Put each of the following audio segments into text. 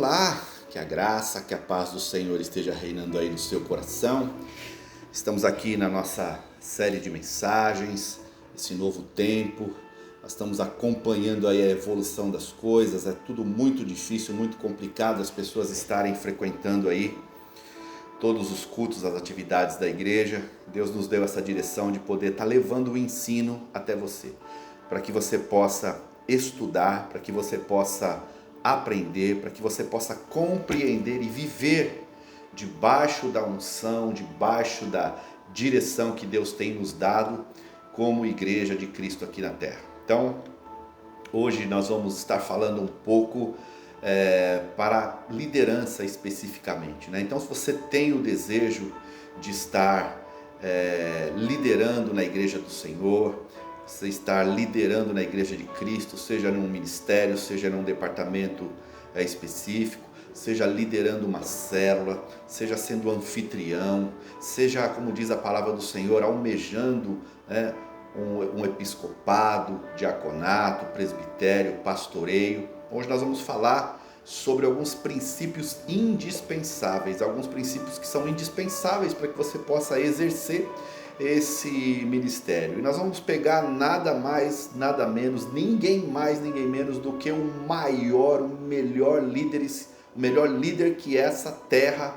Olá, que a graça, que a paz do Senhor esteja reinando aí no seu coração. Estamos aqui na nossa série de mensagens, esse novo tempo. Nós estamos acompanhando aí a evolução das coisas. É tudo muito difícil, muito complicado as pessoas estarem frequentando aí todos os cultos, as atividades da igreja. Deus nos deu essa direção de poder estar levando o ensino até você, para que você possa estudar, para que você possa aprender, para que você possa compreender e viver debaixo da unção, debaixo da direção que Deus tem nos dado como igreja de Cristo aqui na terra. Então, hoje nós vamos estar falando um pouco para liderança especificamente, né? Então, se você tem o desejo de estar liderando na igreja do Senhor, você estar liderando na igreja de Cristo, seja num ministério, seja num departamento específico, seja liderando uma célula, seja sendo anfitrião, seja, como diz a palavra do Senhor, almejando um episcopado, diaconato, presbitério, pastoreio. Hoje nós vamos falar sobre alguns princípios indispensáveis, alguns princípios que são indispensáveis para que você possa exercer esse ministério. E nós vamos pegar nada mais, nada menos, ninguém mais, ninguém menos do que o melhor líder que essa terra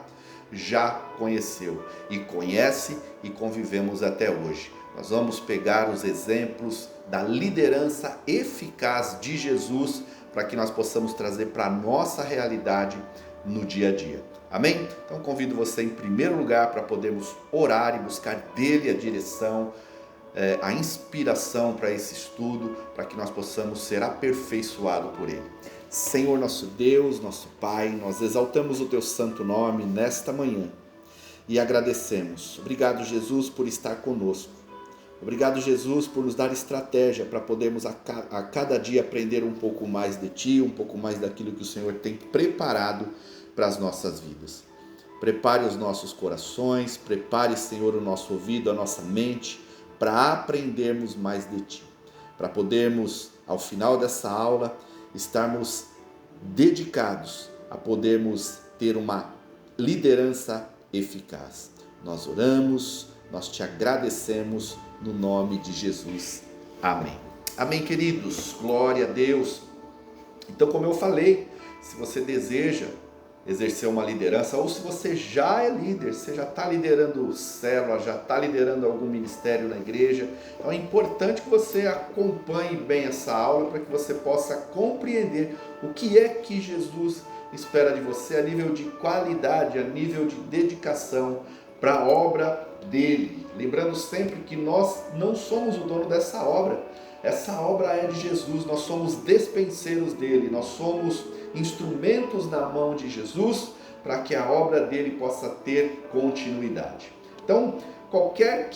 já conheceu e conhece e convivemos até hoje. Nós vamos pegar os exemplos da liderança eficaz de Jesus para que nós possamos trazer para a nossa realidade no dia a dia. Amém? Então convido você em primeiro lugar para podermos orar e buscar dele a direção, a inspiração para esse estudo, para que nós possamos ser aperfeiçoados por ele. Senhor nosso Deus, nosso Pai, nós exaltamos o teu santo nome nesta manhã e agradecemos. Obrigado, Jesus, por estar conosco. Obrigado, Jesus, por nos dar estratégia para podermos a cada dia aprender um pouco mais de Ti, um pouco mais daquilo que o Senhor tem preparado para as nossas vidas. Prepare os nossos corações, prepare, Senhor, o nosso ouvido, a nossa mente, para aprendermos mais de Ti, para podermos, ao final dessa aula, estarmos dedicados a podermos ter uma liderança eficaz. Nós oramos, nós Te agradecemos no nome de Jesus. Amém. Amém, queridos. Glória a Deus. Então, como eu falei, se você deseja exercer uma liderança, ou se você já é líder, você já está liderando célula, já está liderando algum ministério na igreja, então é importante que você acompanhe bem essa aula para que você possa compreender o que é que Jesus espera de você a nível de qualidade, a nível de dedicação para a obra dele. Lembrando sempre que nós não somos o dono dessa obra. Essa obra é de Jesus, nós somos despenseiros dele, nós somos instrumentos na mão de Jesus para que a obra dele possa ter continuidade. Então, qualquer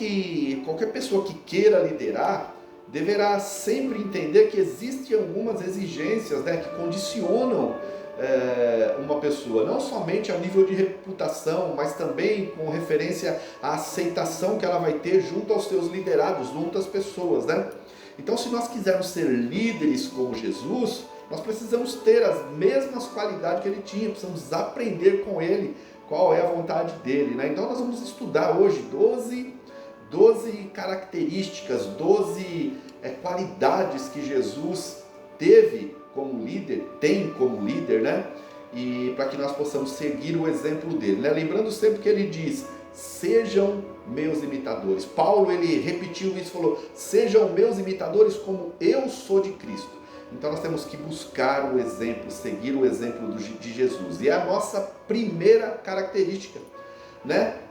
pessoa que queira liderar deverá sempre entender que existem algumas exigências, que condicionam uma pessoa, não somente a nível de reputação, mas também com referência à aceitação que ela vai ter junto aos seus liderados, junto às pessoas, Então, se nós quisermos ser líderes como Jesus, nós precisamos ter as mesmas qualidades que ele tinha, precisamos aprender com ele qual é a vontade dele, Então, nós vamos estudar hoje 12 características, 12 qualidades que Jesus teve como líder, tem como líder, E para que nós possamos seguir o exemplo dele, Lembrando sempre que ele diz: sejam meus imitadores. Paulo, ele repetiu isso, falou: sejam meus imitadores como eu sou de Cristo. Então nós temos que buscar o exemplo, seguir o exemplo de Jesus. E é a nossa primeira característica,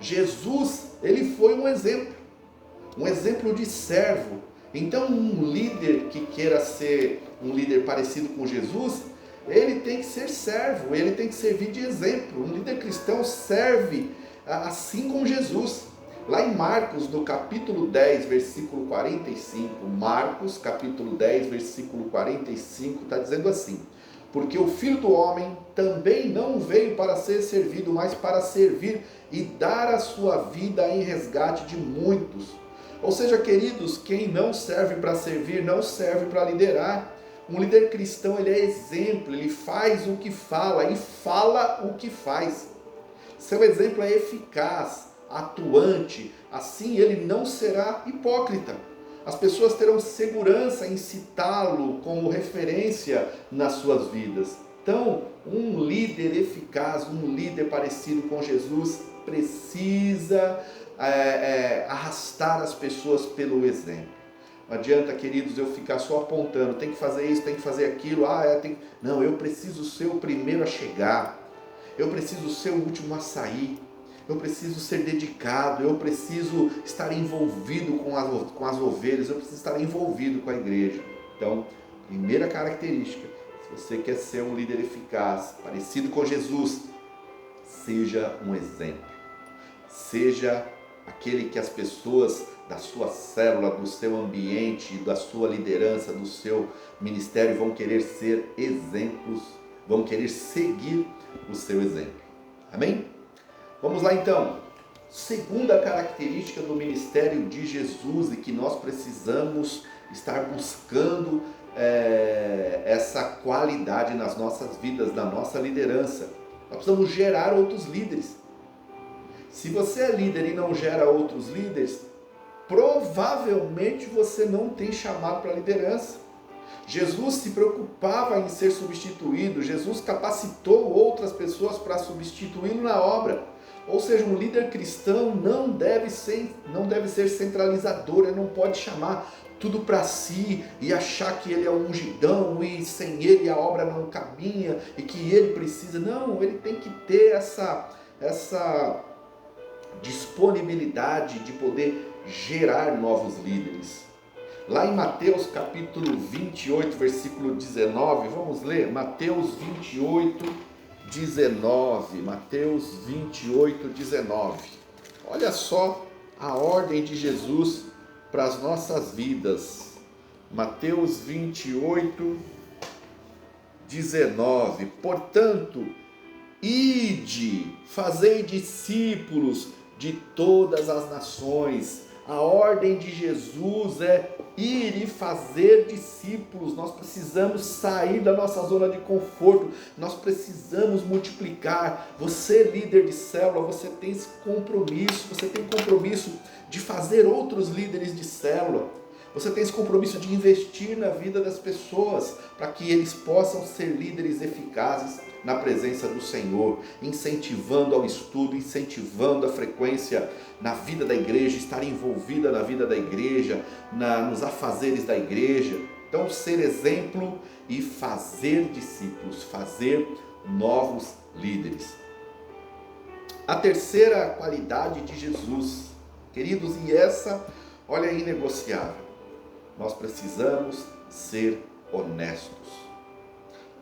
Jesus, ele foi um exemplo de servo. Então um líder que queira ser um líder parecido com Jesus, ele tem que ser servo, ele tem que servir de exemplo. Um líder cristão serve assim como Jesus. Lá em Marcos, no capítulo 10, versículo 45, Marcos, capítulo 10, versículo 45, está dizendo assim: porque o Filho do Homem também não veio para ser servido, mas para servir e dar a sua vida em resgate de muitos. Ou seja, queridos, quem não serve para servir, não serve para liderar. Um líder cristão, ele é exemplo, ele faz o que fala e fala o que faz. Seu exemplo é eficaz, atuante, assim ele não será hipócrita. As pessoas terão segurança em citá-lo como referência nas suas vidas. Então, um líder eficaz, um líder parecido com Jesus, precisa arrastar as pessoas pelo exemplo. Não adianta, queridos, eu ficar só apontando, tem que fazer isso, tem que fazer aquilo, Não, eu preciso ser o primeiro a chegar, eu preciso ser o último a sair, eu preciso ser dedicado, eu preciso estar envolvido com as ovelhas, eu preciso estar envolvido com a igreja. Então, primeira característica, se você quer ser um líder eficaz, parecido com Jesus, seja um exemplo. Seja aquele que as pessoas da sua célula, do seu ambiente, da sua liderança, do seu ministério vão querer ser exemplos, vão querer seguir o seu exemplo. Amém? Vamos lá então. Segunda característica do ministério de Jesus e que nós precisamos estar buscando essa qualidade nas nossas vidas, na nossa liderança. Nós precisamos gerar outros líderes. Se você é líder e não gera outros líderes, provavelmente você não tem chamado para a liderança. Jesus se preocupava em ser substituído, Jesus capacitou outras pessoas para substituí-lo na obra. Ou seja, um líder cristão não deve ser centralizador, ele não pode chamar tudo para si e achar que ele é um ungidão e sem ele a obra não caminha e que ele precisa. Não, ele tem que ter essa disponibilidade de poder gerar novos líderes. Lá em Mateus capítulo 28, versículo 19, vamos ler? Mateus 28, 19. Mateus 28, 19. Olha só a ordem de Jesus para as nossas vidas. Mateus 28, 19. Portanto, ide, fazei discípulos de todas as nações. A ordem de Jesus é ir e fazer discípulos. Nós precisamos sair da nossa zona de conforto, nós precisamos multiplicar. Você, líder de célula, você tem esse compromisso, você tem compromisso de fazer outros líderes de célula. Você tem esse compromisso de investir na vida das pessoas para que eles possam ser líderes eficazes na presença do Senhor, incentivando ao estudo, incentivando a frequência na vida da igreja, estar envolvida na vida da igreja, nos afazeres da igreja. Então, ser exemplo e fazer discípulos, fazer novos líderes. A terceira qualidade de Jesus, queridos, e essa, olha, é inegociável. Nós precisamos ser honestos.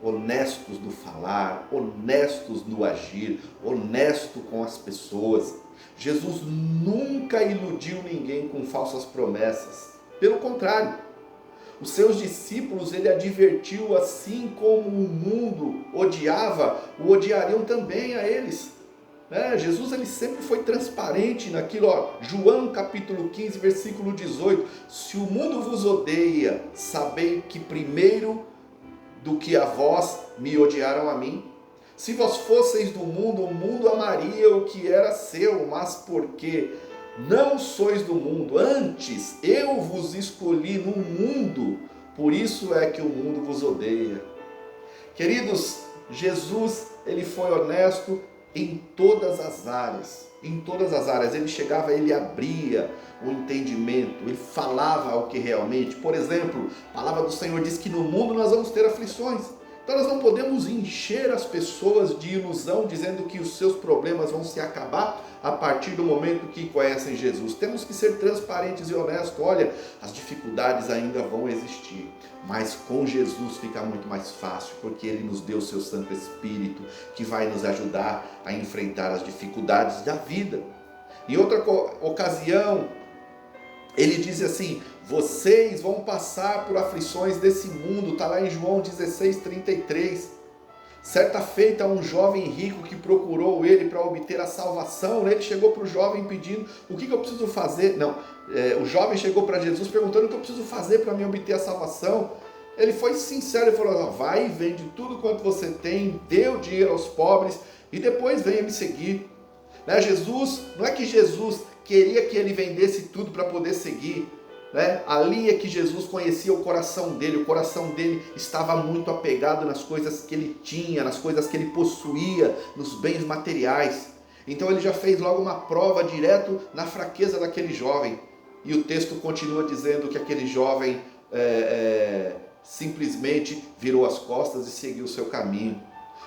Honestos no falar, honestos no agir, honesto com as pessoas. Jesus nunca iludiu ninguém com falsas promessas. Pelo contrário, os seus discípulos ele advertiu, assim como o mundo odiava, o odiariam também a eles. Jesus ele sempre foi transparente naquilo, João capítulo 15, versículo 18. Se o mundo vos odeia, sabei que primeiro do que a vós me odiaram a mim. Se vós fosseis do mundo, o mundo amaria o que era seu, mas porque não sois do mundo, antes eu vos escolhi no mundo, por isso é que o mundo vos odeia. Queridos, Jesus ele foi honesto em todas as áreas. Em todas as áreas, ele chegava, ele abria o entendimento, ele falava o que realmente, por exemplo, a palavra do Senhor diz que no mundo nós vamos ter aflições, então nós não podemos encher as pessoas de ilusão, dizendo que os seus problemas vão se acabar a partir do momento que conhecem Jesus. Temos que ser transparentes e honestos. Olha, as dificuldades ainda vão existir, mas com Jesus fica muito mais fácil, porque ele nos deu o seu Santo Espírito, que vai nos ajudar a enfrentar as dificuldades da vida. Em outra ocasião, ele diz assim: vocês vão passar por aflições desse mundo, está lá em João 16, 33. Certa feita, um jovem rico que procurou ele para obter a salvação, ele chegou para o jovem pedindo: o que eu preciso fazer? O jovem chegou para Jesus perguntando: o que eu preciso fazer para me obter a salvação? Ele foi sincero e falou: vai e vende tudo quanto você tem, dê o dinheiro aos pobres e depois venha me seguir. Né? Jesus, não é que Jesus queria que ele vendesse tudo para poder seguir. Né? Ali é que Jesus conhecia o coração dele estava muito apegado nas coisas que ele tinha, nas coisas que ele possuía, nos bens materiais. Então ele já fez logo uma prova direto na fraqueza daquele jovem. E o texto continua dizendo que aquele jovem simplesmente virou as costas e seguiu o seu caminho.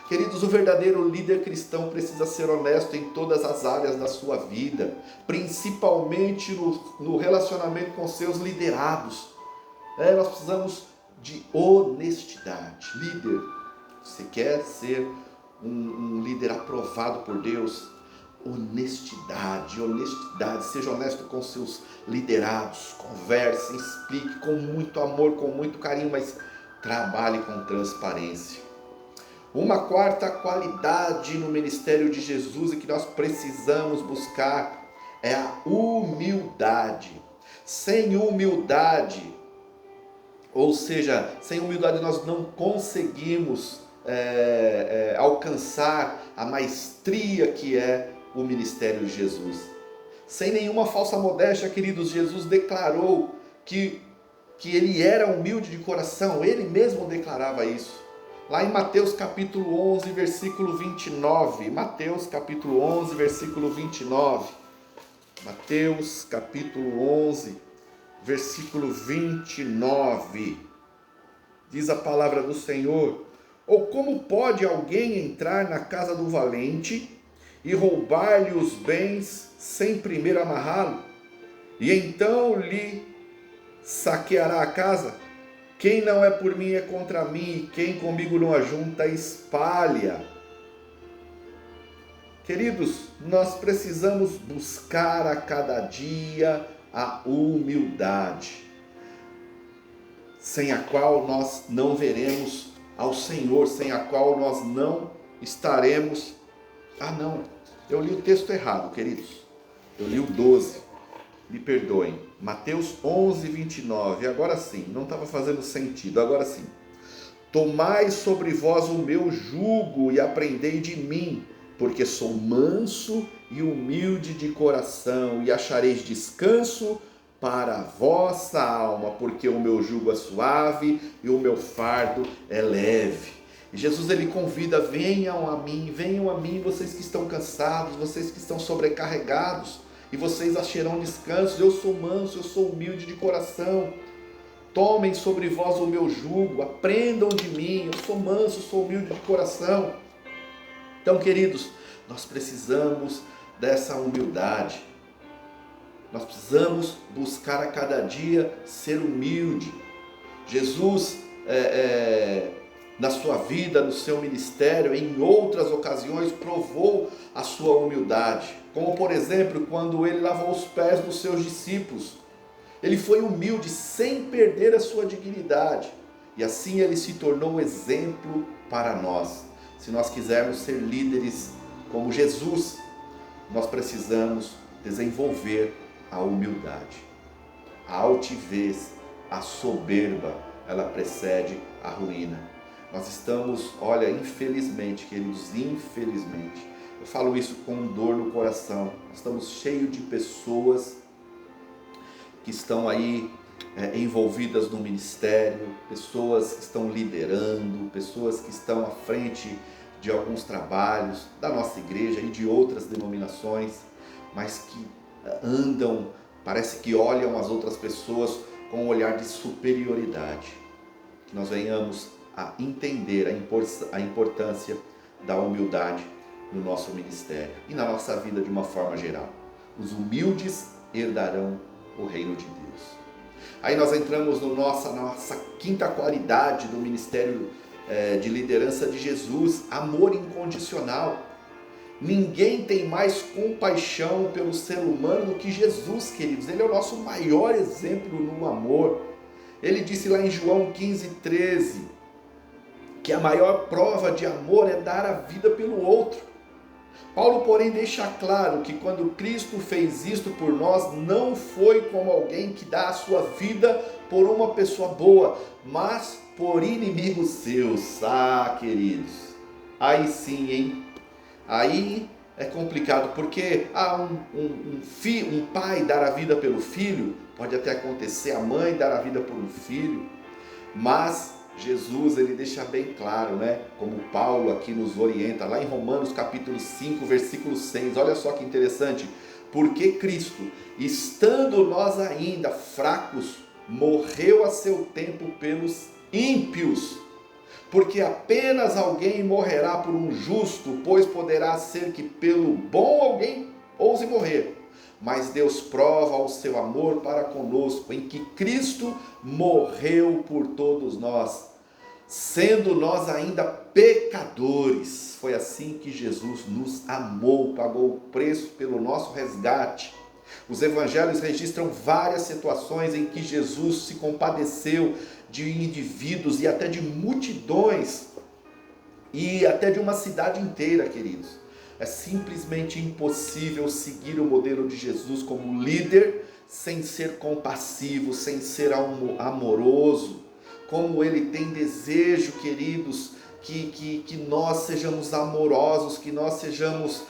Queridos, o verdadeiro líder cristão precisa ser honesto em todas as áreas da sua vida, principalmente no relacionamento com seus liderados. Nós precisamos de honestidade. Líder, você quer ser um líder aprovado por Deus? Honestidade, seja honesto com seus liderados, converse, explique com muito amor, com muito carinho, mas trabalhe com transparência. Uma quarta qualidade no ministério de Jesus e que nós precisamos buscar é a humildade. Sem humildade, ou seja, sem humildade nós não conseguimos alcançar a maestria que é o ministério de Jesus. Sem nenhuma falsa modéstia, queridos, Jesus declarou que ele era humilde de coração, ele mesmo declarava isso. Lá em Mateus capítulo 11, versículo 29, Mateus capítulo 11, versículo 29, Mateus capítulo 11, versículo 29, diz a palavra do Senhor: ou como pode alguém entrar na casa do valente e roubar-lhe os bens sem primeiro amarrá-lo? E então lhe saqueará a casa? Quem não é por mim é contra mim, e quem comigo não ajunta, espalha. Queridos, nós precisamos buscar a cada dia a humildade, sem a qual nós não veremos ao Senhor, sem a qual nós não estaremos... não, eu li o texto errado, queridos. Eu li o 12, me perdoem. Mateus 11, 29, agora sim, não estava fazendo sentido, agora sim. Tomai sobre vós o meu jugo e aprendei de mim, porque sou manso e humilde de coração, e achareis descanso para a vossa alma, porque o meu jugo é suave e o meu fardo é leve. E Jesus, ele convida: venham a mim, vocês que estão cansados, vocês que estão sobrecarregados, e vocês acharão descanso. Eu sou manso, eu sou humilde de coração. Tomem sobre vós o meu jugo, aprendam de mim, eu sou manso, sou humilde de coração. Então, queridos, nós precisamos dessa humildade. Nós precisamos buscar a cada dia ser humilde. Jesus, na sua vida, no seu ministério, em outras ocasiões, provou a sua humildade. Como, por exemplo, quando ele lavou os pés dos seus discípulos. Ele foi humilde, sem perder a sua dignidade. E assim ele se tornou um exemplo para nós. Se nós quisermos ser líderes como Jesus, nós precisamos desenvolver a humildade. A altivez, a soberba, ela precede a ruína. Nós estamos, infelizmente, queridos, infelizmente, eu falo isso com dor no coração, estamos cheios de pessoas que estão aí envolvidas no ministério, pessoas que estão liderando, pessoas que estão à frente de alguns trabalhos da nossa igreja e de outras denominações, mas que andam, parece que olham as outras pessoas com um olhar de superioridade. Que nós venhamos a entender a importância da humildade no nosso ministério e na nossa vida de uma forma geral. Os humildes herdarão o reino de Deus. Aí nós entramos na nossa quinta qualidade do ministério de liderança de Jesus: amor incondicional. Ninguém tem mais compaixão pelo ser humano do que Jesus, queridos. Ele é o nosso maior exemplo no amor. Ele disse lá em João 15:13 que a maior prova de amor é dar a vida pelo outro. Paulo, porém, deixa claro que quando Cristo fez isto por nós, não foi como alguém que dá a sua vida por uma pessoa boa, mas por inimigos seus. Ah, queridos, aí sim, hein? Aí é complicado, porque um pai dar a vida pelo filho, pode até acontecer a mãe dar a vida por um filho, mas Jesus, ele deixa bem claro, né? Como Paulo aqui nos orienta, lá em Romanos capítulo 5, versículo 6, olha só que interessante. Porque Cristo, estando nós ainda fracos, morreu a seu tempo pelos ímpios. Porque apenas alguém morrerá por um justo, pois poderá ser que pelo bom alguém ouse morrer. Mas Deus prova o seu amor para conosco, em que Cristo morreu por todos nós, sendo nós ainda pecadores. Foi assim que Jesus nos amou, pagou o preço pelo nosso resgate. Os evangelhos registram várias situações em que Jesus se compadeceu de indivíduos e até de multidões e até de uma cidade inteira, queridos. É simplesmente impossível seguir o modelo de Jesus como líder sem ser compassivo, sem ser amoroso. Como ele tem desejo, queridos, que nós sejamos amorosos, que nós sejamos,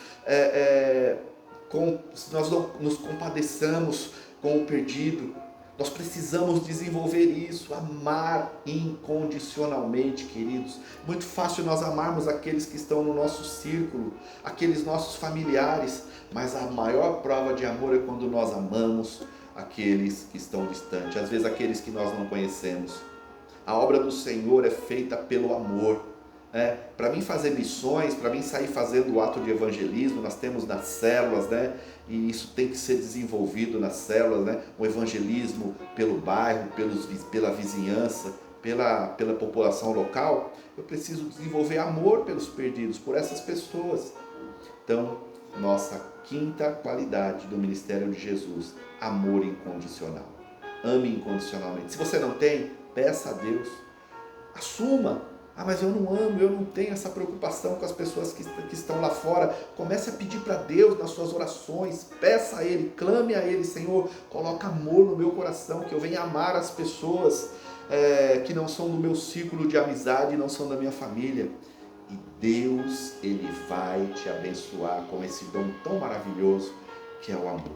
nós nos compadeçamos com o perdido. Nós precisamos desenvolver isso, amar incondicionalmente, queridos. Muito fácil nós amarmos aqueles que estão no nosso círculo, aqueles nossos familiares, mas a maior prova de amor é quando nós amamos aqueles que estão distantes, às vezes aqueles que nós não conhecemos. A obra do Senhor é feita pelo amor. Para mim fazer missões, para mim sair fazendo o ato de evangelismo, nós temos nas células, né? E isso tem que ser desenvolvido nas células, né? O evangelismo pelo bairro, pela vizinhança, pela população local. Eu preciso desenvolver amor pelos perdidos, por essas pessoas. Então, nossa quinta qualidade do ministério de Jesus: amor incondicional. Ame incondicionalmente. Se você não tem, peça a Deus. Assuma. Ah, mas eu não amo, eu não tenho essa preocupação com as pessoas que estão lá fora. Comece a pedir para Deus nas suas orações. Peça a Ele, clame a Ele: Senhor, coloca amor no meu coração, que eu venha amar as pessoas que não são do meu círculo de amizade, não são da minha família. E Deus, Ele vai te abençoar com esse dom tão maravilhoso que é o amor.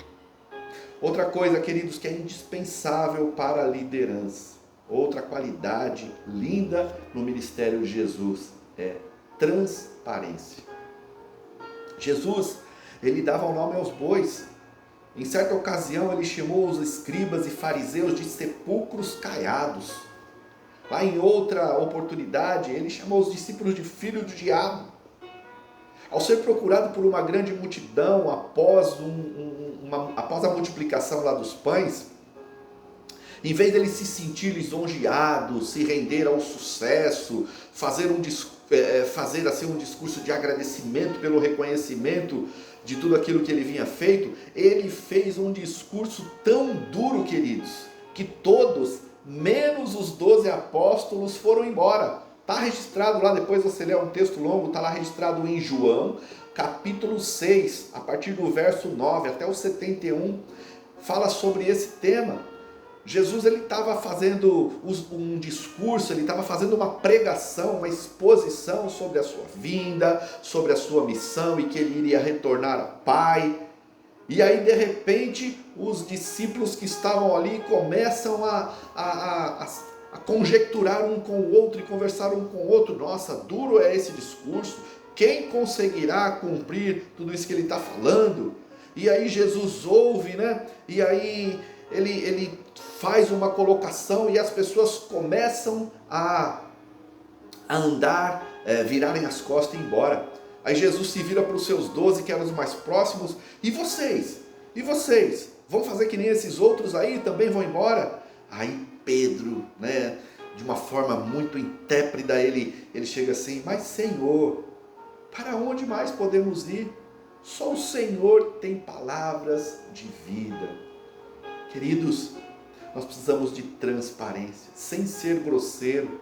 Outra coisa, queridos, que é indispensável para a liderança, outra qualidade linda no ministério de Jesus é transparência. Jesus, ele dava o nome aos bois. Em certa ocasião, ele chamou os escribas e fariseus de sepulcros caiados. Lá em outra oportunidade, ele chamou os discípulos de filhos do diabo. Ao ser procurado por uma grande multidão após a multiplicação lá dos pães, em vez dele se sentir lisonjeado, se render ao sucesso, fazer um discurso de agradecimento pelo reconhecimento de tudo aquilo que ele vinha feito, ele fez um discurso tão duro, queridos, que todos, menos os 12 apóstolos, foram embora. Está registrado lá, depois você lê um texto longo, está lá registrado em João, capítulo 6, a partir do verso 9 até o 71, fala sobre esse tema. Jesus, ele estava fazendo um discurso, ele estava fazendo uma pregação, uma exposição sobre a sua vinda, sobre a sua missão e que ele iria retornar ao Pai. E aí, de repente, os discípulos que estavam ali começam a conjecturar um com o outro e conversar um com o outro. Nossa, duro é esse discurso. Quem conseguirá cumprir tudo isso que ele está falando? E aí Jesus ouve, né? E aí ele faz uma colocação e as pessoas começam a andar, virarem as costas e ir embora. Aí Jesus se vira para os seus 12, que eram os mais próximos: e vocês? E vocês? Vão fazer que nem esses outros aí, também vão embora? Aí Pedro, né, de uma forma muito intrépida, ele chega assim: mas Senhor, para onde mais podemos ir? Só o Senhor tem palavras de vida. Queridos, nós precisamos de transparência, sem ser grosseiro.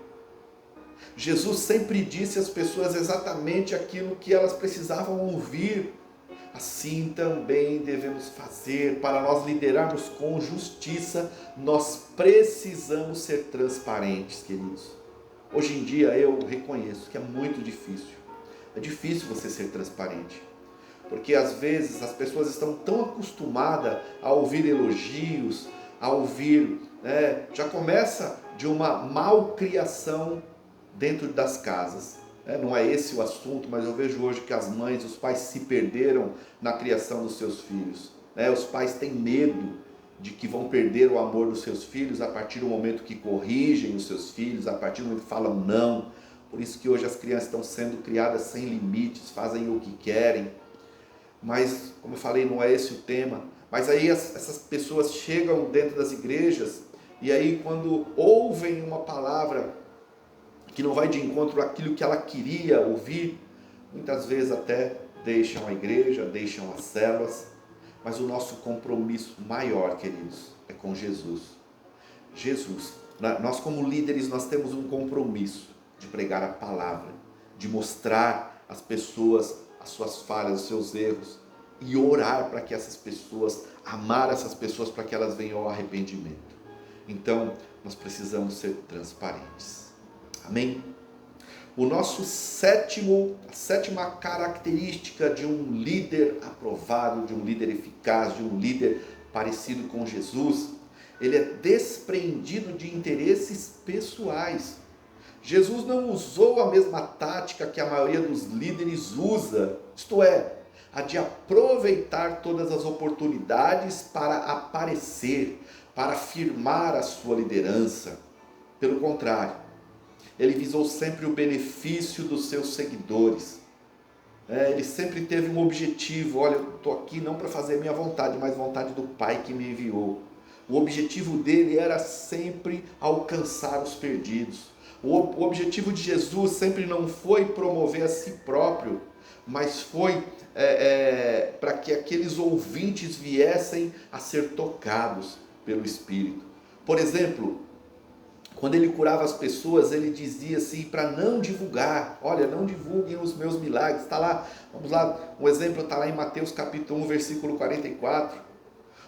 Jesus sempre disse às pessoas exatamente aquilo que elas precisavam ouvir. Assim também devemos fazer. Para nós liderarmos com justiça, nós precisamos ser transparentes, queridos. Hoje em dia eu reconheço que é muito difícil. É difícil você ser transparente. Porque às vezes as pessoas estão tão acostumadas a ouvir elogios, a ouvir, já começa de uma malcriação dentro das casas. Não é esse o assunto, mas eu vejo hoje que as mães, os pais se perderam na criação dos seus filhos. Os pais têm medo de que vão perder o amor dos seus filhos a partir do momento que corrigem os seus filhos, a partir do momento que falam não. Por isso que hoje as crianças estão sendo criadas sem limites, fazem o que querem. Mas, como eu falei, não é esse o tema. Mas aí essas pessoas chegam dentro das igrejas e aí quando ouvem uma palavra que não vai de encontro àquilo que ela queria ouvir, muitas vezes até deixam a igreja, deixam as células. Mas o nosso compromisso maior, queridos, é com Jesus. Jesus, nós como líderes, nós temos um compromisso de pregar a palavra, de mostrar às pessoas as suas falhas, os seus erros, e orar para que essas pessoas, amar essas pessoas para que elas venham ao arrependimento. Então, nós precisamos ser transparentes. Amém? A sétima característica de um líder aprovado, de um líder eficaz, de um líder parecido com Jesus, ele é desprendido de interesses pessoais. Jesus não usou a mesma tática que a maioria dos líderes usa, isto é, a de aproveitar todas as oportunidades para aparecer, para afirmar a sua liderança. Pelo contrário, ele visou sempre o benefício dos seus seguidores. Ele sempre teve um objetivo. Olha, eu estou aqui não para fazer minha vontade, mas a vontade do Pai que me enviou. O objetivo dele era sempre alcançar os perdidos. O objetivo de Jesus sempre não foi promover a si próprio, mas foi para que aqueles ouvintes viessem a ser tocados pelo Espírito. Por exemplo, quando ele curava as pessoas, ele dizia assim, para não divulgar, olha, não divulguem os meus milagres, está lá, vamos lá, um exemplo está lá em Mateus capítulo 1, versículo 44,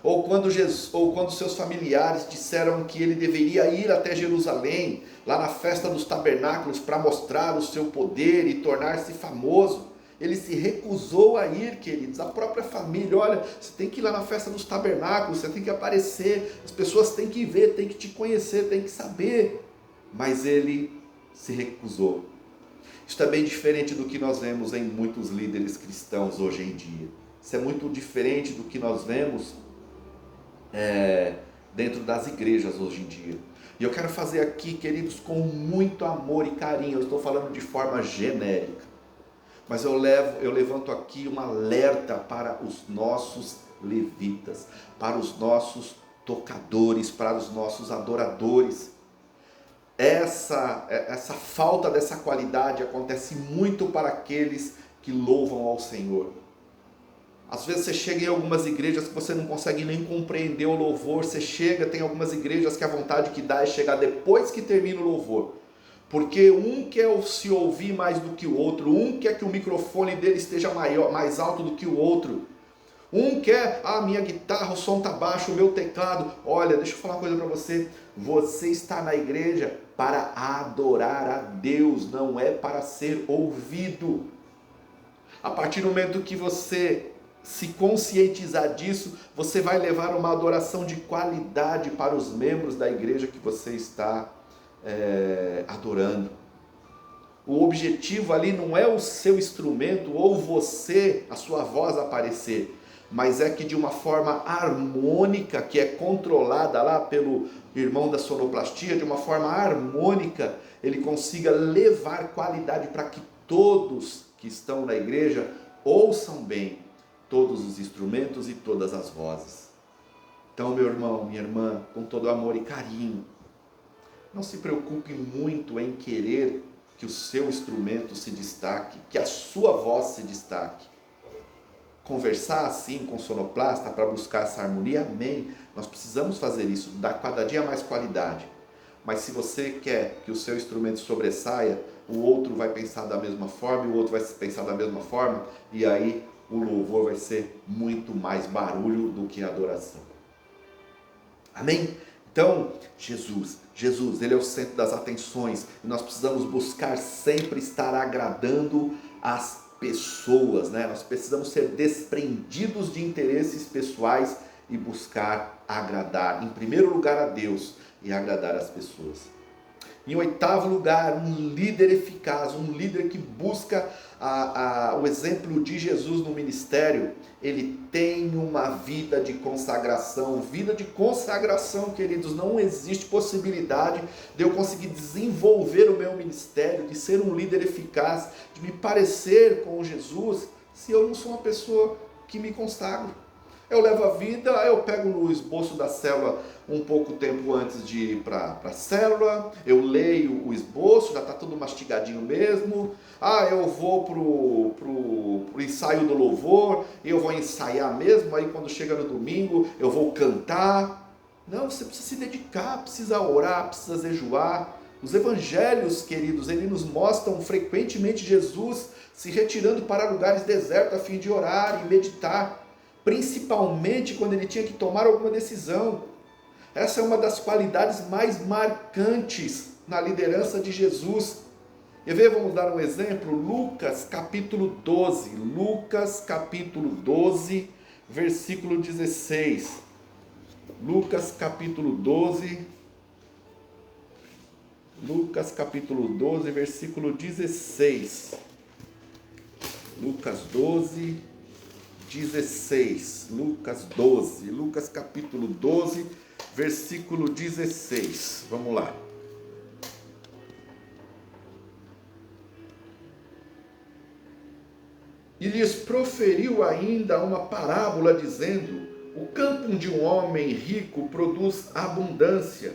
ou quando seus familiares disseram que ele deveria ir até Jerusalém, lá na festa dos tabernáculos, para mostrar o seu poder e tornar-se famoso, ele se recusou a ir, queridos. A própria família, olha, você tem que ir lá na festa dos tabernáculos, você tem que aparecer, as pessoas têm que ver, têm que te conhecer, têm que saber. Mas ele se recusou. Isso é bem diferente do que nós vemos em muitos líderes cristãos hoje em dia. Isso é muito diferente do que nós vemos dentro das igrejas hoje em dia. E eu quero fazer aqui, queridos, com muito amor e carinho, eu estou falando de forma genérica. Mas eu levanto aqui um alerta para os nossos levitas, para os nossos tocadores, para os nossos adoradores. Essa falta dessa qualidade acontece muito para aqueles que louvam ao Senhor. Às vezes você chega em algumas igrejas que você não consegue nem compreender o louvor. Você chega, tem algumas igrejas que a vontade que dá é chegar depois que termina o louvor. Porque um quer se ouvir mais do que o outro, um quer que o microfone dele esteja mais alto do que o outro, um quer, minha guitarra, o som está baixo, o meu teclado. Olha, deixa eu falar uma coisa para você, você está na igreja para adorar a Deus, não é para ser ouvido. A partir do momento que você se conscientizar disso, você vai levar uma adoração de qualidade para os membros da igreja que você está adorando. O objetivo ali não é o seu instrumento ou você, a sua voz aparecer, mas é que de uma forma harmônica, que é controlada lá pelo irmão da sonoplastia, de uma forma harmônica, ele consiga levar qualidade para que todos que estão na igreja ouçam bem todos os instrumentos e todas as vozes. Então, meu irmão, minha irmã, com todo amor e carinho, não se preocupe muito em querer que o seu instrumento se destaque, que a sua voz se destaque. Conversar assim com o sonoplasta para buscar essa harmonia, amém. Nós precisamos fazer isso, dar cada dia mais qualidade. Mas se você quer que o seu instrumento sobressaia, o outro vai pensar da mesma forma, e o outro vai pensar da mesma forma, e aí o louvor vai ser muito mais barulho do que adoração. Amém? Então, Jesus, Ele é o centro das atenções, e nós precisamos buscar sempre estar agradando as pessoas, né? Nós precisamos ser desprendidos de interesses pessoais e buscar agradar, em primeiro lugar, a Deus e agradar as pessoas. Em oitavo lugar, um líder eficaz, um líder que busca o exemplo de Jesus no ministério, ele tem uma vida de consagração. Vida de consagração, queridos, não existe possibilidade de eu conseguir desenvolver o meu ministério, de ser um líder eficaz, de me parecer com Jesus, se eu não sou uma pessoa que me consagro. Eu levo a vida, eu pego no esboço da célula um pouco tempo antes de ir para a célula, eu leio o esboço, já está tudo mastigadinho mesmo. Eu vou pro ensaio do louvor, eu vou ensaiar mesmo, aí quando chega no domingo eu vou cantar. Não, você precisa se dedicar, precisa orar, precisa jejuar. Os evangelhos, queridos, eles nos mostram frequentemente Jesus se retirando para lugares desertos a fim de orar e meditar, principalmente quando ele tinha que tomar alguma decisão. Essa é uma das qualidades mais marcantes na liderança de Jesus. E vamos dar um exemplo, Lucas capítulo 12, versículo 16. Lucas capítulo 12, versículo 16. Lucas 12, 16. Lucas capítulo 12, versículo 16. Vamos lá. E lhes proferiu ainda uma parábola, dizendo: o campo de um homem rico produz abundância.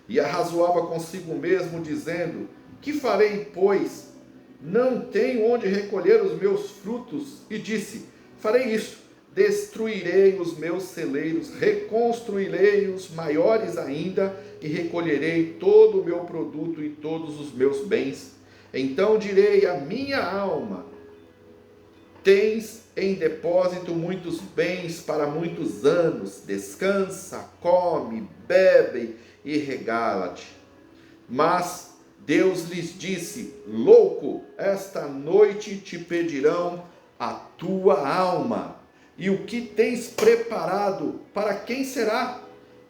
E arrazoava consigo mesmo, dizendo: que farei, pois? Não tenho onde recolher os meus frutos. E disse: farei isso: destruirei os meus celeiros, reconstruirei-os maiores ainda, e recolherei todo o meu produto e todos os meus bens. Então direi à minha alma: tens em depósito muitos bens para muitos anos, descansa, come, bebe e regala-te. Mas Deus lhes disse: louco, esta noite te pedirão a tua alma, e o que tens preparado, para quem será?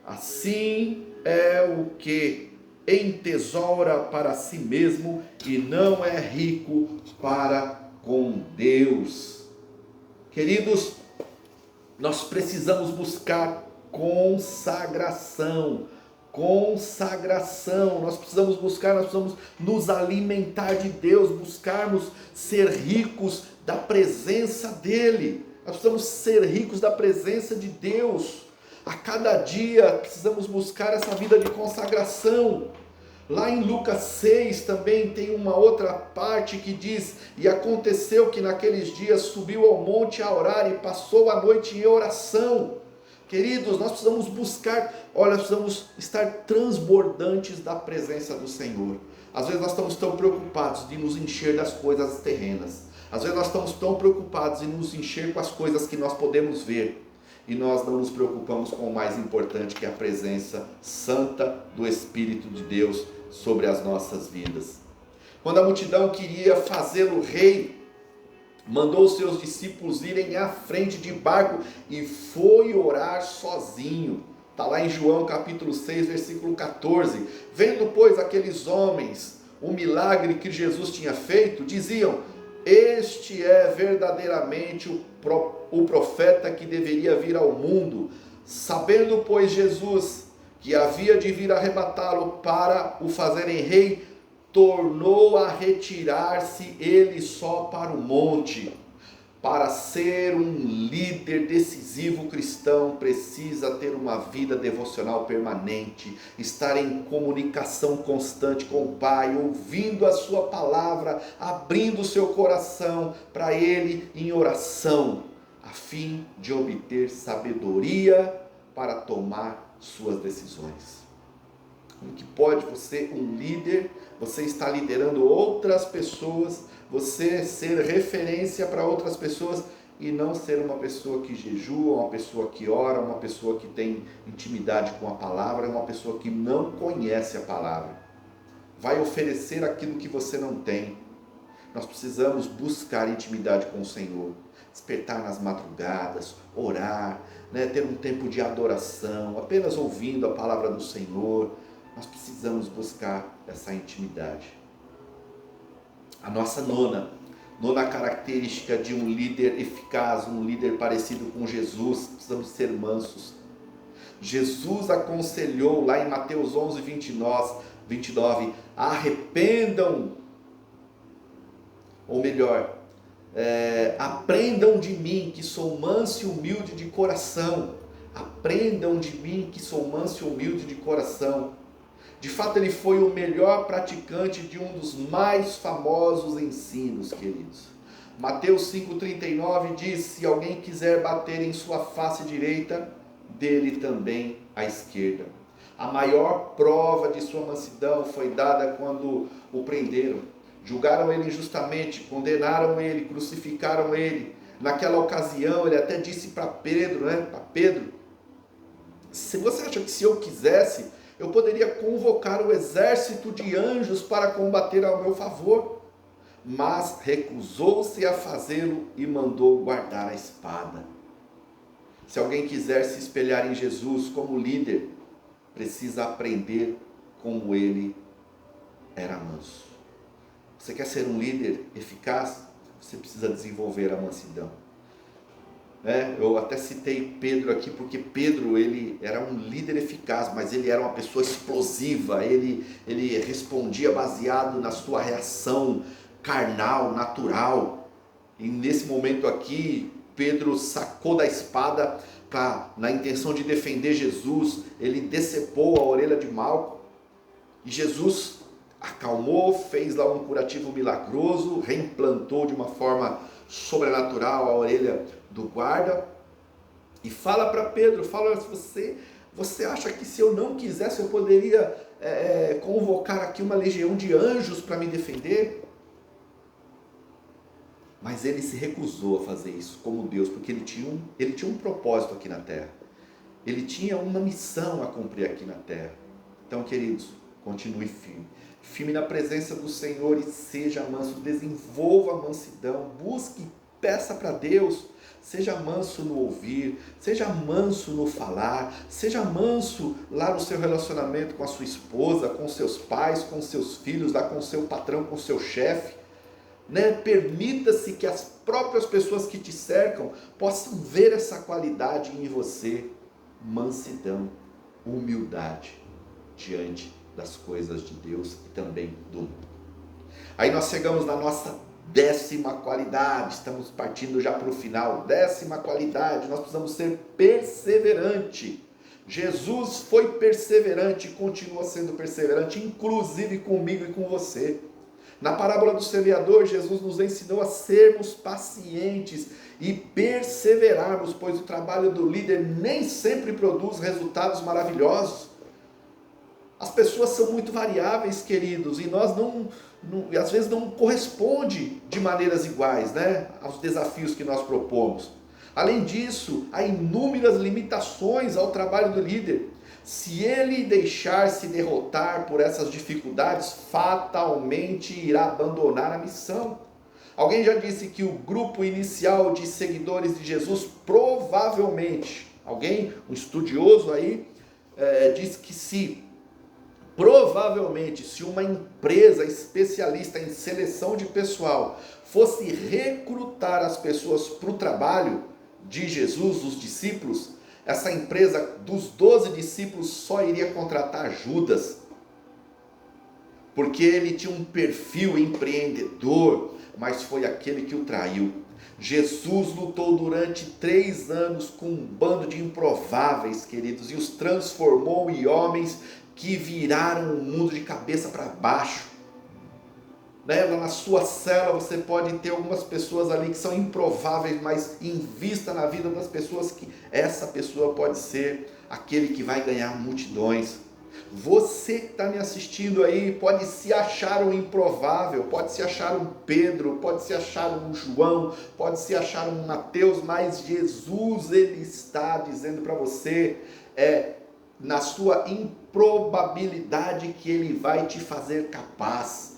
Assim é o que entesoura para si mesmo e não é rico para com Deus. Queridos, nós precisamos buscar consagração. Nós precisamos nos alimentar de Deus, buscarmos ser ricos da presença dEle. Nós precisamos ser ricos da presença de Deus. A cada dia precisamos buscar essa vida de consagração. Lá em Lucas 6 também tem uma outra parte que diz: e aconteceu que naqueles dias subiu ao monte a orar e passou a noite em oração. Queridos, nós precisamos precisamos estar transbordantes da presença do Senhor. Às vezes nós estamos tão preocupados de nos encher das coisas terrenas. Às vezes nós estamos tão preocupados em nos encher com as coisas que nós podemos ver. E nós não nos preocupamos com o mais importante, que é a presença santa do Espírito de Deus sobre as nossas vidas. Quando a multidão queria fazê-lo rei, mandou os seus discípulos irem à frente de barco e foi orar sozinho. Está lá em João capítulo 6, versículo 14. Vendo, pois, aqueles homens o milagre que Jesus tinha feito, diziam: este é verdadeiramente o profeta que deveria vir ao mundo. Sabendo, pois, Jesus que havia de vir arrebatá-lo para o fazerem rei, tornou a retirar-se ele só para o monte. Para ser um líder decisivo cristão, precisa ter uma vida devocional permanente, estar em comunicação constante com o Pai, ouvindo a sua palavra, abrindo o seu coração para Ele em oração, a fim de obter sabedoria para tomar suas decisões. Como que pode você, um líder, você está liderando outras pessoas, você ser referência para outras pessoas e não ser uma pessoa que jejua, uma pessoa que ora, uma pessoa que tem intimidade com a palavra, uma pessoa que não conhece a palavra. Vai oferecer aquilo que você não tem. Nós precisamos buscar intimidade com o Senhor, despertar nas madrugadas, orar, ter um tempo de adoração, apenas ouvindo a palavra do Senhor. Nós precisamos buscar essa intimidade. A nossa nona característica de um líder eficaz, um líder parecido com Jesus, precisamos ser mansos. Jesus aconselhou lá em Mateus 11, 29, arrependam, ou melhor, aprendam de mim que sou manso e humilde de coração. Aprendam de mim que sou manso e humilde de coração. De fato, ele foi o melhor praticante de um dos mais famosos ensinos, queridos. Mateus 5,39 diz: se alguém quiser bater em sua face direita, dele também a esquerda. A maior prova de sua mansidão foi dada quando o prenderam. Julgaram ele injustamente, condenaram ele, crucificaram ele. Naquela ocasião, ele até disse para Pedro, se você acha que se eu quisesse, eu poderia convocar o exército de anjos para combater ao meu favor. Mas recusou-se a fazê-lo e mandou guardar a espada. Se alguém quiser se espelhar em Jesus como líder, precisa aprender como ele era manso. Você quer ser um líder eficaz? Você precisa desenvolver a mansidão. Eu até citei Pedro aqui, porque Pedro ele era um líder eficaz, mas ele era uma pessoa explosiva, ele respondia baseado na sua reação carnal, natural. E nesse momento aqui, Pedro sacou da espada na intenção de defender Jesus, ele decepou a orelha de Malco, e Jesus acalmou, fez lá um curativo milagroso, reimplantou de uma forma sobrenatural a orelha do guarda, e fala para Pedro, você acha que se eu não quisesse eu poderia convocar aqui uma legião de anjos para me defender? Mas ele se recusou a fazer isso como Deus, porque ele tinha um propósito aqui na terra, ele tinha uma missão a cumprir aqui na terra. Então, queridos, continue firme na presença do Senhor e seja manso, desenvolva a mansidão, busque, peça para Deus, seja manso no ouvir, seja manso no falar, seja manso lá no seu relacionamento com a sua esposa, com seus pais, com seus filhos, lá com seu patrão, com seu chefe. Permita-se que as próprias pessoas que te cercam possam ver essa qualidade em você, mansidão, humildade diante das coisas de Deus e também do mundo. Aí nós chegamos na nossa 10ª qualidade, estamos partindo já para o final. 10ª qualidade, nós precisamos ser perseverante. Jesus foi perseverante e continua sendo perseverante, inclusive comigo e com você. Na parábola do semeador, Jesus nos ensinou a sermos pacientes e perseverarmos, pois o trabalho do líder nem sempre produz resultados maravilhosos. As pessoas são muito variáveis, queridos, e nós às vezes não corresponde de maneiras iguais, aos desafios que nós propomos. Além disso, há inúmeras limitações ao trabalho do líder. Se ele deixar-se derrotar por essas dificuldades, fatalmente irá abandonar a missão. Alguém já disse que o grupo inicial de seguidores de Jesus provavelmente, um estudioso aí, diz que se uma empresa especialista em seleção de pessoal fosse recrutar as pessoas para o trabalho de Jesus, os discípulos, essa empresa dos 12 discípulos só iria contratar Judas, porque ele tinha um perfil empreendedor, mas foi aquele que o traiu. Jesus lutou durante 3 anos com um bando de improváveis, queridos, e os transformou em homens que viraram o mundo de cabeça para baixo. Na sua célula você pode ter algumas pessoas ali que são improváveis, mas invista na vida das pessoas que essa pessoa pode ser aquele que vai ganhar multidões. Você que está me assistindo aí pode se achar um improvável, pode se achar um Pedro, pode se achar um João, pode se achar um Mateus, mas Jesus, ele está dizendo para você, na sua improbabilidade, que ele vai te fazer capaz.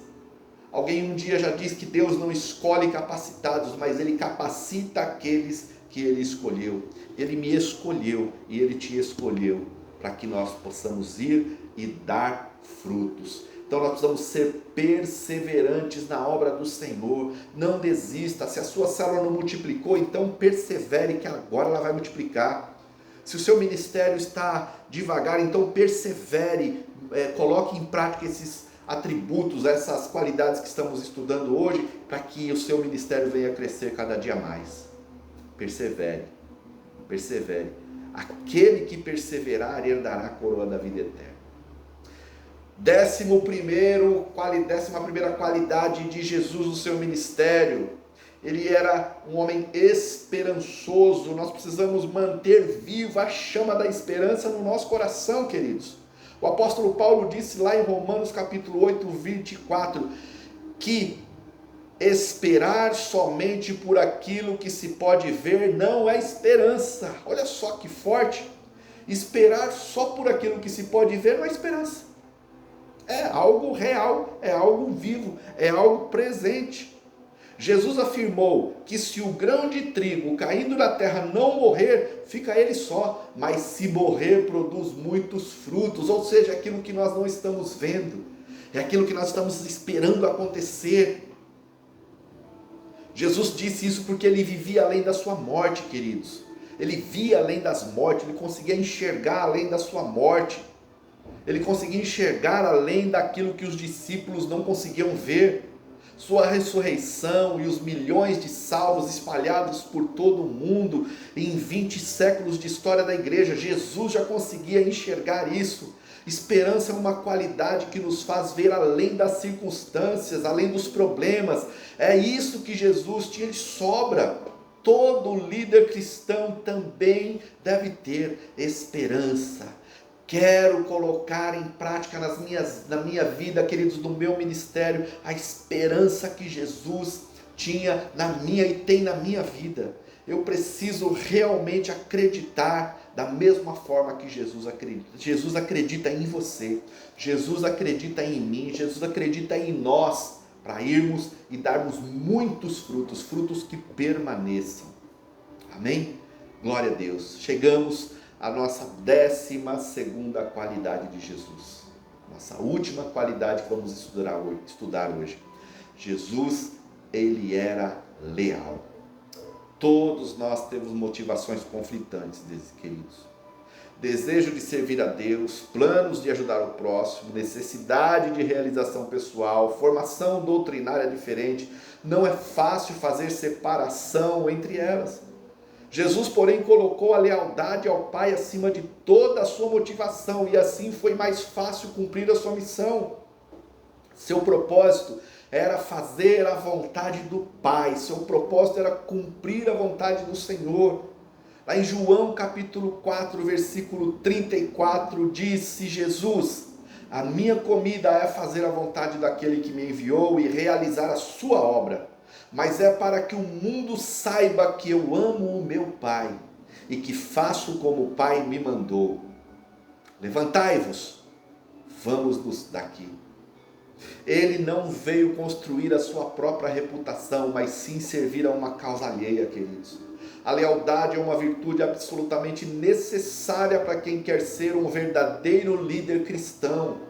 Alguém um dia já disse que Deus não escolhe capacitados, mas ele capacita aqueles que ele escolheu. Ele me escolheu e ele te escolheu para que nós possamos ir e dar frutos. Então nós precisamos ser perseverantes na obra do Senhor. Não desista. Se a sua célula não multiplicou, então persevere, que agora ela vai multiplicar. Se o seu ministério está devagar, então persevere, coloque em prática esses atributos, essas qualidades que estamos estudando hoje, para que o seu ministério venha crescer cada dia mais. Persevere, persevere. Aquele que perseverar herdará a coroa da vida eterna. 11ª qualidade de Jesus no seu ministério: ele era um homem esperançoso. Nós precisamos manter viva a chama da esperança no nosso coração, queridos. O apóstolo Paulo disse lá em Romanos capítulo 8, 24, que esperar somente por aquilo que se pode ver não é esperança. Olha só que forte. Esperar só por aquilo que se pode ver não é esperança. É algo real, é algo vivo, é algo presente. Jesus afirmou que se o grão de trigo caindo na terra não morrer, fica ele só, mas se morrer, produz muitos frutos. Ou seja, aquilo que nós não estamos vendo, é aquilo que nós estamos esperando acontecer. Jesus disse isso porque ele vivia além da sua morte, queridos. Ele via além das mortes, ele conseguia enxergar além da sua morte. Ele conseguia enxergar além daquilo que os discípulos não conseguiam ver. Sua ressurreição e os milhões de salvos espalhados por todo o mundo em 20 séculos de história da igreja. Jesus já conseguia enxergar isso. Esperança é uma qualidade que nos faz ver além das circunstâncias, além dos problemas. É isso que Jesus tinha de sobra. Todo líder cristão também deve ter esperança. Quero colocar em prática na minha vida, queridos, no meu ministério, a esperança que Jesus tinha na minha e tem na minha vida. Eu preciso realmente acreditar da mesma forma que Jesus acredita. Jesus acredita em você, Jesus acredita em mim, Jesus acredita em nós, para irmos e darmos muitos frutos, frutos que permaneçam. Amém? Glória a Deus. Chegamos à nossa 12ª qualidade de Jesus. Nossa última qualidade que vamos estudar hoje. Jesus, ele era leal. Todos nós temos motivações conflitantes, queridos. Desejo de servir a Deus, planos de ajudar o próximo, necessidade de realização pessoal, formação doutrinária diferente. Não é fácil fazer separação entre elas. Jesus, porém, colocou a lealdade ao Pai acima de toda a sua motivação, e assim foi mais fácil cumprir a sua missão. Seu propósito era fazer a vontade do Pai, seu propósito era cumprir a vontade do Senhor. Lá em João capítulo 4, versículo 34, disse Jesus: a minha comida é fazer a vontade daquele que me enviou e realizar a sua obra. Mas é para que o mundo saiba que eu amo o meu Pai e que faço como o Pai me mandou. Levantai-vos, vamos-nos daqui. Ele não veio construir a sua própria reputação, mas sim servir a uma causa alheia, queridos. A lealdade é uma virtude absolutamente necessária para quem quer ser um verdadeiro líder cristão.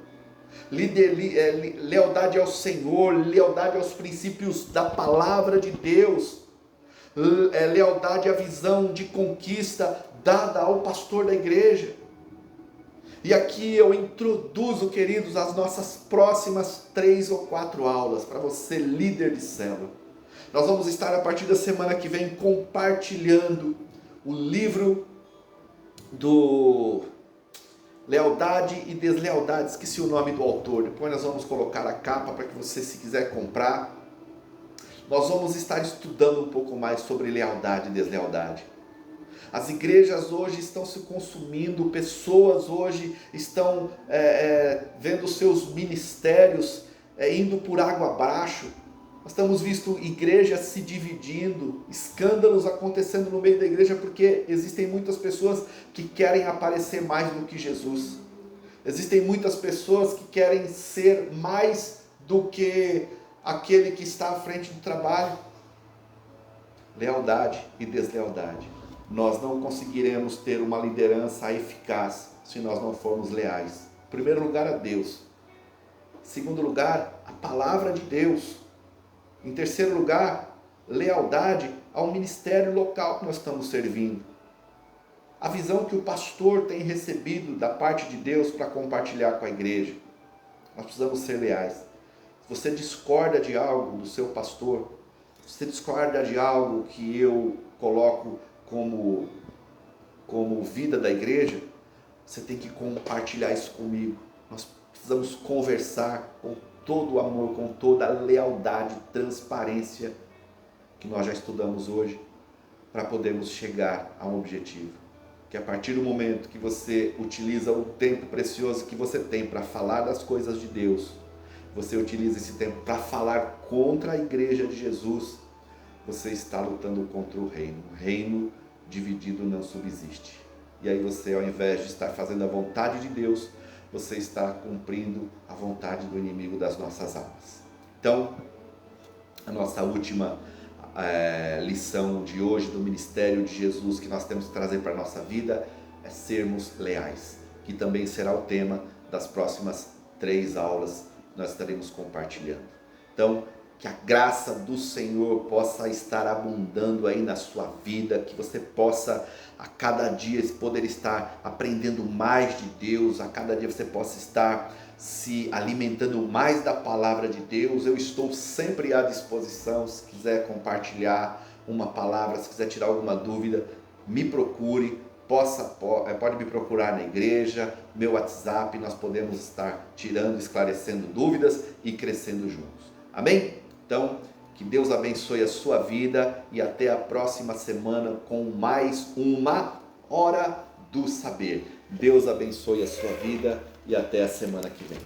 Lealdade ao Senhor, lealdade aos princípios da palavra de Deus, lealdade à visão de conquista dada ao pastor da igreja. E aqui eu introduzo, queridos, as nossas próximas 3 ou 4 aulas para você, líder de célula. Nós vamos estar a partir da semana que vem compartilhando o livro do Lealdade e Deslealdade, esqueci o nome do autor, depois nós vamos colocar a capa para que você, se quiser comprar. Nós vamos estar estudando um pouco mais sobre lealdade e deslealdade. As igrejas hoje estão se consumindo, pessoas hoje estão vendo seus ministérios indo por água abaixo. Nós estamos vendo igrejas se dividindo, escândalos acontecendo no meio da igreja, porque existem muitas pessoas que querem aparecer mais do que Jesus. Existem muitas pessoas que querem ser mais do que aquele que está à frente do trabalho. Lealdade e deslealdade. Nós não conseguiremos ter uma liderança eficaz se nós não formos leais. Em primeiro lugar, a Deus. Em segundo lugar, a palavra de Deus. Em terceiro lugar, lealdade ao ministério local que nós estamos servindo. A visão que o pastor tem recebido da parte de Deus para compartilhar com a igreja. Nós precisamos ser leais. Se você discorda de algo do seu pastor, se você discorda de algo que eu coloco como vida da igreja, você tem que compartilhar isso comigo. Nós precisamos conversar com todo o amor, com toda a lealdade, transparência que nós já estudamos hoje, para podermos chegar a um objetivo. Que a partir do momento que você utiliza o tempo precioso que você tem para falar das coisas de Deus, você utiliza esse tempo para falar contra a igreja de Jesus, você está lutando contra o reino. O reino dividido não subsiste. E aí você, ao invés de estar fazendo a vontade de Deus, você está cumprindo a vontade do inimigo das nossas almas. Então, a nossa última lição de hoje do ministério de Jesus que nós temos que trazer para a nossa vida é sermos leais, que também será o tema das próximas 3 aulas que nós estaremos compartilhando. Então, que a graça do Senhor possa estar abundando aí na sua vida, que você possa a cada dia poder estar aprendendo mais de Deus, a cada dia você possa estar se alimentando mais da palavra de Deus. Eu estou sempre à disposição, se quiser compartilhar uma palavra, se quiser tirar alguma dúvida, me procure, pode me procurar na igreja, meu WhatsApp, nós podemos estar tirando, esclarecendo dúvidas e crescendo juntos. Amém? Então, que Deus abençoe a sua vida e até a próxima semana com mais uma Hora do Saber. Deus abençoe a sua vida e até a semana que vem.